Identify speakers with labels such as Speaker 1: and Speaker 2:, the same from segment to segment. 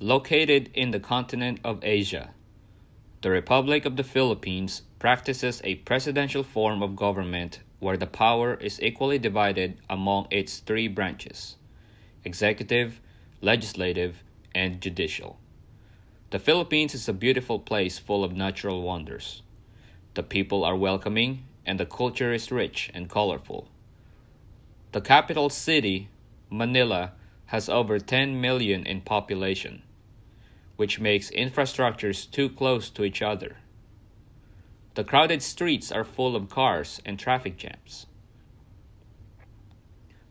Speaker 1: Located in the continent of Asia, the Republic of the Philippines practices a presidential form of government where the power is equally divided among its three branches: executive, legislative, and judicial. The Philippines is a beautiful place full of natural wonders. The people are welcoming, and the culture is rich and colorful. The capital city, Manila, has over 10 million in population, which makes infrastructures too close to each other. The crowded streets are full of cars and traffic jams.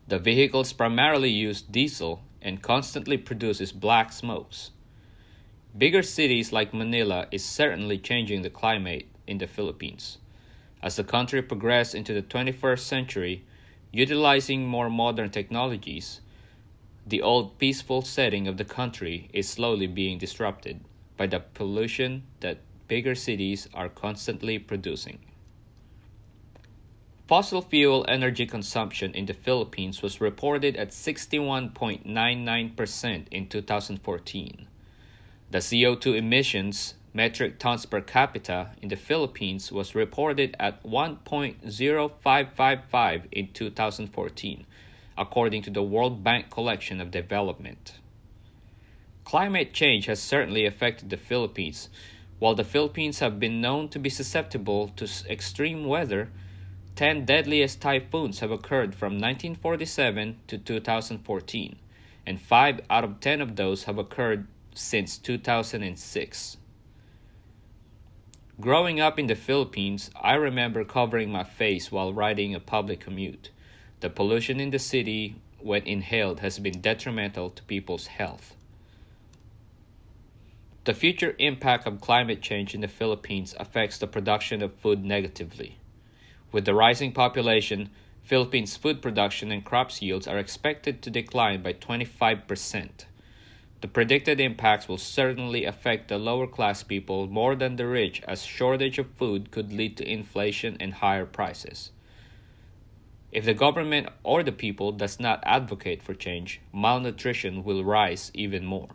Speaker 1: The vehicles primarily use diesel and constantly produces black smokes. Bigger cities like Manila is certainly changing the climate in the Philippines. As the country progresses into the 21st century, utilizing more modern technologies, the old peaceful setting of the country is slowly being disrupted by the pollution that bigger cities are constantly producing. Fossil fuel energy consumption in the Philippines was reported at 61.99% in 2014. The CO2 emissions metric tons per capita in the Philippines was reported at 1.0555 in 2014, according to the World Bank Collection of Development. Climate change has certainly affected the Philippines. While the Philippines have been known to be susceptible to extreme weather, 10 deadliest typhoons have occurred from 1947 to 2014, and 5 out of 10 of those have occurred since 2006. Growing up in the Philippines, I remember covering my face while riding a public commute. The pollution in the city, when inhaled, has been detrimental to people's health. The future impact of climate change in the Philippines affects the production of food negatively. With the rising population, Philippines' food production and crops yields are expected to decline by 25%. The predicted impacts will certainly affect the lower class people more than the rich, as shortage of food could lead to inflation and higher prices. If the government or the people does not advocate for change, malnutrition will rise even more.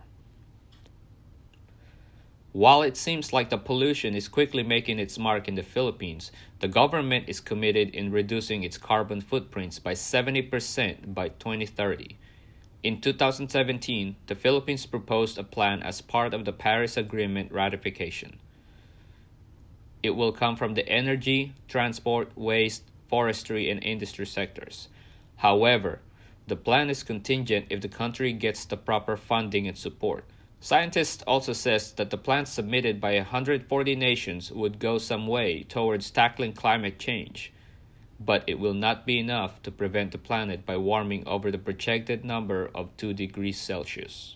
Speaker 1: While it seems like the pollution is quickly making its mark in the Philippines, the government is committed in reducing its carbon footprints by 70% by 2030. In 2017, the Philippines proposed a plan as part of the Paris Agreement ratification. It will come from the energy, transport, waste, forestry, and industry sectors. However, the plan is contingent if the country gets the proper funding and support. Scientists also says that the plan submitted by 140 nations would go some way towards tackling climate change, but it will not be enough to prevent the planet by warming over the projected number of 2 degrees Celsius.